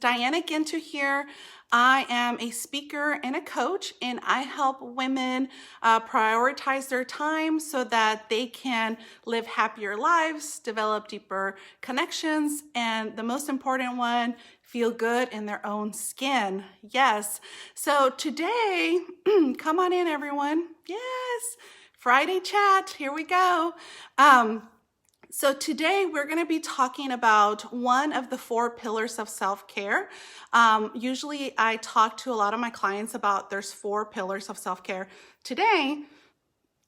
Diana Gintu here. I am a speaker and a coach, and I help women prioritize their time so that they can live happier lives, develop deeper connections, and the most important one, feel good in their own skin. Yes. So today, come on in, everyone. Yes. Friday chat. Here we go. So today we're going to be talking about one of the 4 pillars of self-care. Usually I talk to a lot of my clients about there's 4 pillars of self-care. Today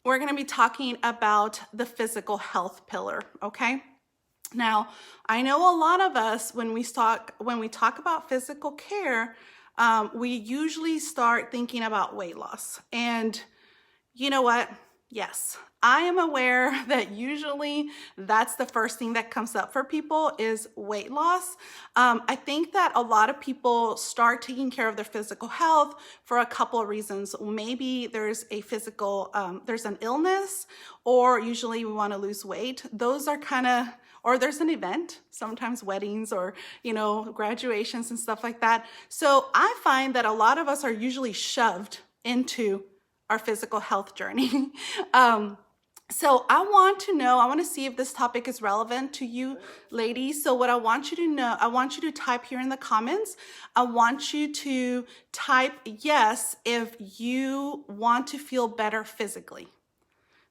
we're going to be talking about the physical health pillar, okay? Now, I know a lot of us when we talk about physical care, we usually start thinking about weight loss. And you know what? Yes, I am aware that usually that's the first thing that comes up for people is weight loss. I think that a lot of people start taking care of their physical health for a couple of reasons. Maybe there's a there's an illness, or usually we want to lose weight. Those are or there's an event, sometimes weddings or, graduations and stuff like that. So I find that a lot of us are usually shoved into our physical health journey. So I want to see if this topic is relevant to you ladies. So what I want you to know, I want you to type here in the comments. I want you to type yes if you want to feel better physically.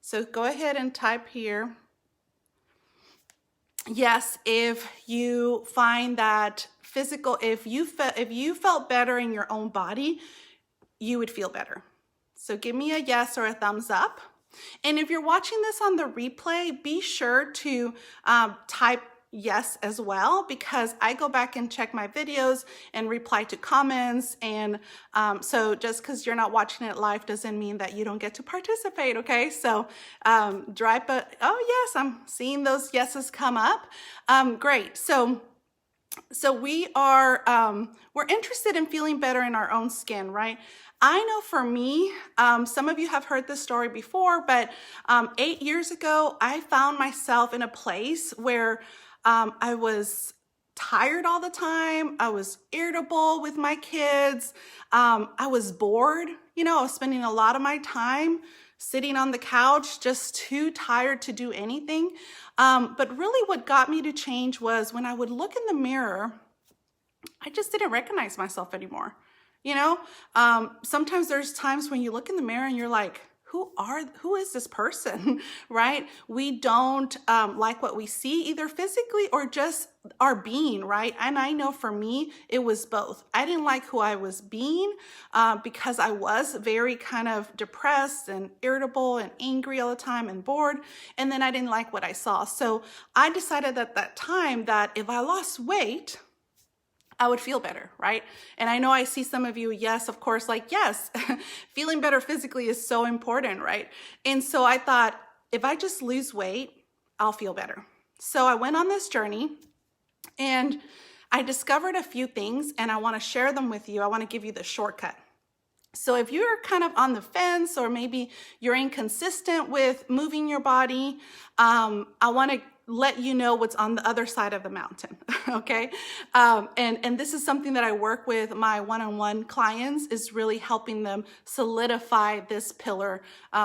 So go ahead and type here. Yes, if you find that if you felt better in your own body, you would feel better. So give me a yes or a thumbs up. And if you're watching this on the replay, be sure to type yes as well, because I go back and check my videos and reply to comments. And so just because you're not watching it live doesn't mean that you don't get to participate, okay? So oh yes, I'm seeing those yeses come up. Great. So we are, we're interested in feeling better in our own skin, right? I know for me, some of you have heard this story before, but 8 years ago, I found myself in a place where I was tired all the time. I was irritable with my kids. I was bored. I was spending a lot of my time sitting on the couch, just too tired to do anything. But really what got me to change was when I would look in the mirror, I just didn't recognize myself anymore. Sometimes there's times when you look in the mirror and you're like, who is this person, right? We don't like what we see either physically or just our being, right? And I know for me, it was both. I didn't like who I was being because I was very kind of depressed and irritable and angry all the time and bored. And then I didn't like what I saw. So I decided at that time that if I lost weight, I would feel better, right? And I know I see some of you, yes, of course, like, yes, feeling better physically is so important, right? And so I thought, if I just lose weight, I'll feel better. So I went on this journey and I discovered a few things and I want to share them with you. I want to give you the shortcut. So if you're kind of on the fence or maybe you're inconsistent with moving your body, I want to let you know what's on the other side of the mountain, okay? And this is something that I work with my one-on-one clients, is really helping them solidify this pillar,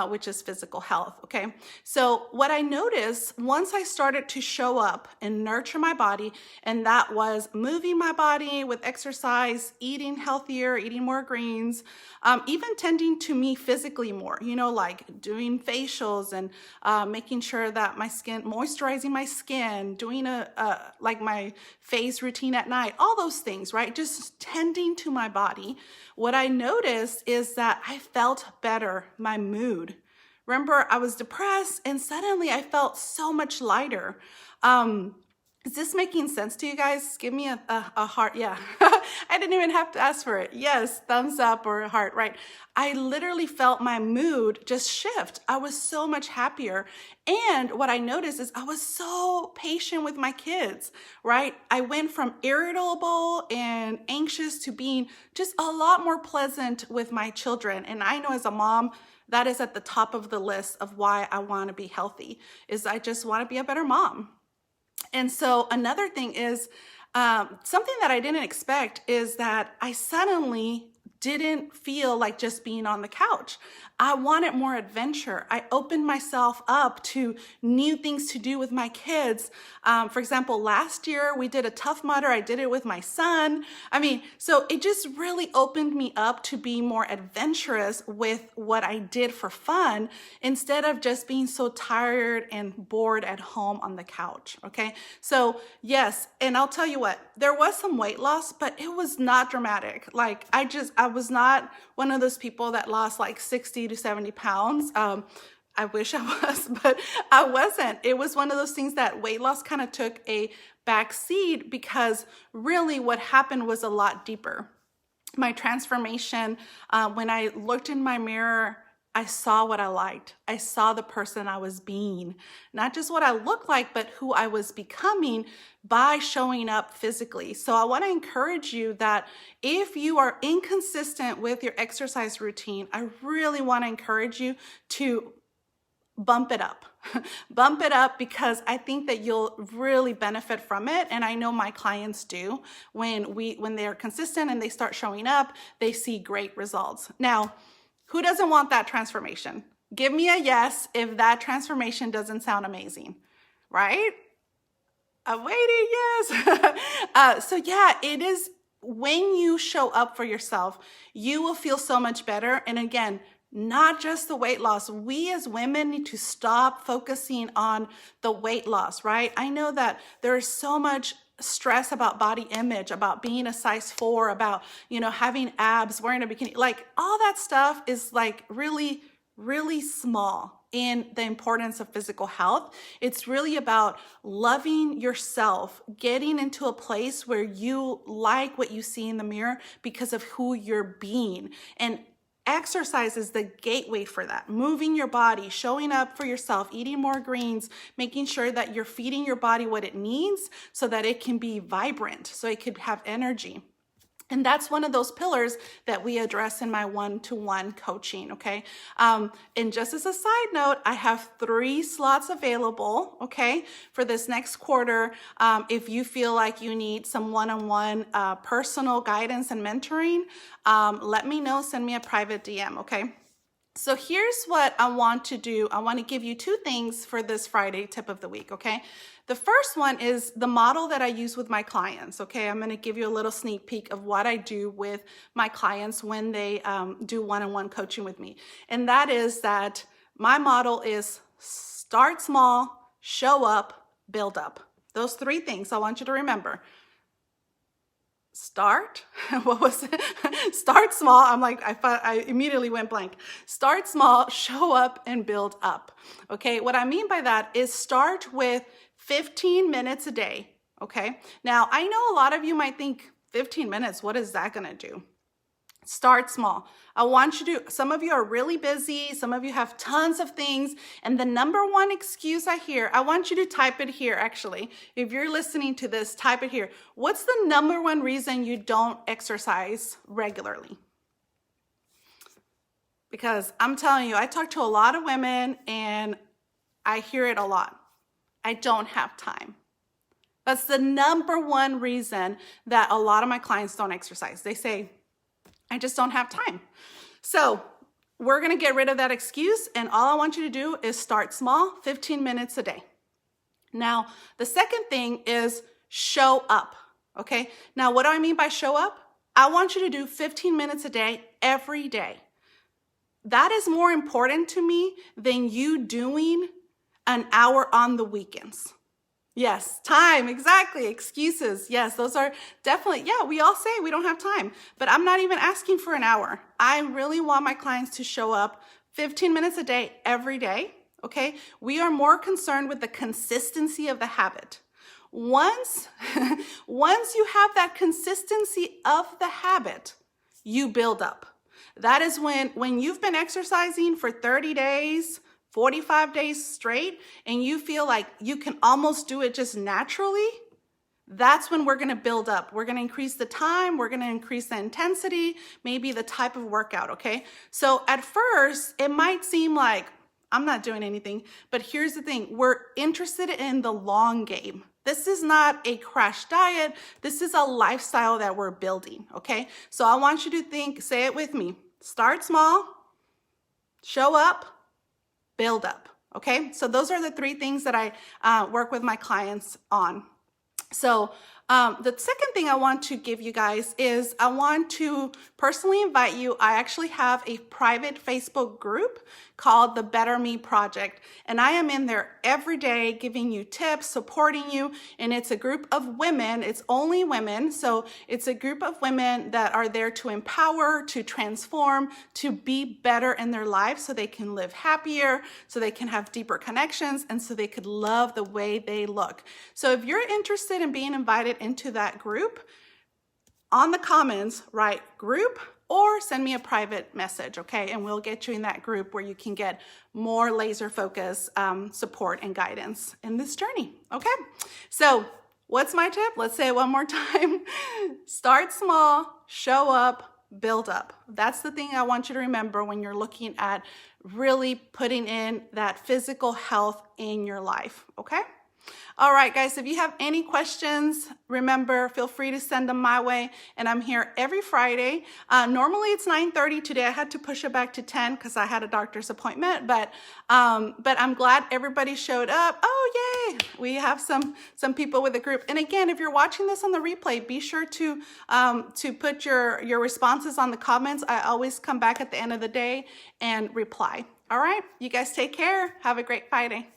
which is physical health, okay? So what I noticed once I started to show up and nurture my body, and that was moving my body with exercise, eating healthier, eating more greens, even tending to me physically more, like doing facials and making sure that my skin, moisturizing my skin, doing like my face routine at night, all those things, right? Just tending to my body. What I noticed is that I felt better, my mood. Remember, I was depressed and suddenly I felt so much lighter. Is this making sense to you guys? Give me a heart. Yeah, I didn't even have to ask for it. Yes, thumbs up or a heart, right? I literally felt my mood just shift. I was so much happier. And what I noticed is I was so patient with my kids, right? I went from irritable and anxious to being just a lot more pleasant with my children. And I know as a mom, that is at the top of the list of why I want to be healthy, is I just want to be a better mom. And so another thing is Something that I didn't expect is that I suddenly didn't feel like just being on the couch. I wanted more adventure. I opened myself up to new things to do with my kids. For example, last year we did a Tough Mudder. I did it with my son. So it just really opened me up to be more adventurous with what I did for fun instead of just being so tired and bored at home on the couch. Okay. So yes, and I'll tell you what, there was some weight loss, but it was not dramatic. Like I was not one of those people that lost like 60 to 70 pounds. I wish I was, but I wasn't. It was one of those things that weight loss kind of took a back seat because really what happened was a lot deeper. My transformation, when I looked in my mirror, I saw what I liked. I saw the person I was being, not just what I looked like, but who I was becoming by showing up physically. So I want to encourage you that if you are inconsistent with your exercise routine, I really want to encourage you to bump it up. Bump it up, because I think that you'll really benefit from it. And I know my clients do. When they're consistent and they start showing up, they see great results. Now, who doesn't want that transformation? Give me a yes if that transformation doesn't sound amazing, right? I'm waiting, yes. So yeah, it is. When you show up for yourself, you will feel so much better. And again, not just the weight loss. We as women need to stop focusing on the weight loss, right? I know that there is so much stress about body image, about being a size 4, about, having abs, wearing a bikini, like all that stuff is like really, really small in the importance of physical health. It's really about loving yourself, getting into a place where you like what you see in the mirror because of who you're being. And exercise is the gateway for that. Moving your body, showing up for yourself, eating more greens, making sure that you're feeding your body what it needs so that it can be vibrant, so it could have energy. And that's one of those pillars that we address in my one-to-one coaching, okay? And just as a side note, I have 3 slots available, okay, for this next quarter. If you feel like you need some one-on-one personal guidance and mentoring, let me know, send me a private DM, okay? So here's what I want to do. I want to give you 2 things for this Friday tip of the week, okay? The first one is the model that I use with my clients, okay? I'm going to give you a little sneak peek of what I do with my clients when they do one-on-one coaching with me. And that is that my model is start small, show up, build up. Those 3 things I want you to remember. Start, what was it? Start small. I'm like, I immediately went blank. Start small, show up, and build up. Okay, what I mean by that is start with 15 minutes a day. Okay, now I know a lot of you might think 15 minutes, what is that gonna do? Start small. I want you to, some of you are really busy, some of you have tons of things, and the number one excuse I hear, I want you to type it here actually. If you're listening to this, type it here. What's the number one reason you don't exercise regularly? Because I'm telling you, I talk to a lot of women and I hear it a lot. I don't have time. That's the number one reason that a lot of my clients don't exercise. They say, I just don't have time. So we're going to get rid of that excuse. And all I want you to do is start small, 15 minutes a day. Now, the second thing is show up. Okay. Now, what do I mean by show up? I want you to do 15 minutes a day, every day. That is more important to me than you doing an hour on the weekends. Yes, time, exactly, excuses. Yes, those are definitely, yeah, we all say we don't have time, but I'm not even asking for an hour. I really want my clients to show up 15 minutes a day, every day, okay? We are more concerned with the consistency of the habit. Once you have that consistency of the habit, you build up. That is when you've been exercising for 30 days, 45 days straight, and you feel like you can almost do it just naturally, that's when we're going to build up. We're going to increase the time. We're going to increase the intensity, maybe the type of workout, okay? So at first, it might seem like I'm not doing anything, but here's the thing. We're interested in the long game. This is not a crash diet. This is a lifestyle that we're building, okay? So I want you to think, say it with me. Start small, show up, build up, okay? So those are the 3 things that I work with my clients on. So the second thing I want to give you guys is I want to personally invite you. I actually have a private Facebook group called the Better Me Project, and I am in there every day giving you tips, supporting you, and it's a group of women. It's only women, so it's a group of women that are there to empower, to transform, to be better in their lives so they can live happier, so they can have deeper connections, and so they could love the way they look. So if you're interested in being invited into that group, on the comments, write group or send me a private message, okay? And we'll get you in that group where you can get more laser focus support and guidance in this journey, okay? So what's my tip? Let's say it one more time. Start small, show up, build up. That's the thing I want you to remember when you're looking at really putting in that physical health in your life, okay? All right, guys, if you have any questions, remember, feel free to send them my way. And I'm here every Friday. Normally it's 9:30. Today I had to push it back to 10 because I had a doctor's appointment. But I'm glad everybody showed up. Oh, yay! We have some people with the group. And again, if you're watching this on the replay, be sure to put your responses on the comments. I always come back at the end of the day and reply. All right, you guys take care. Have a great Friday.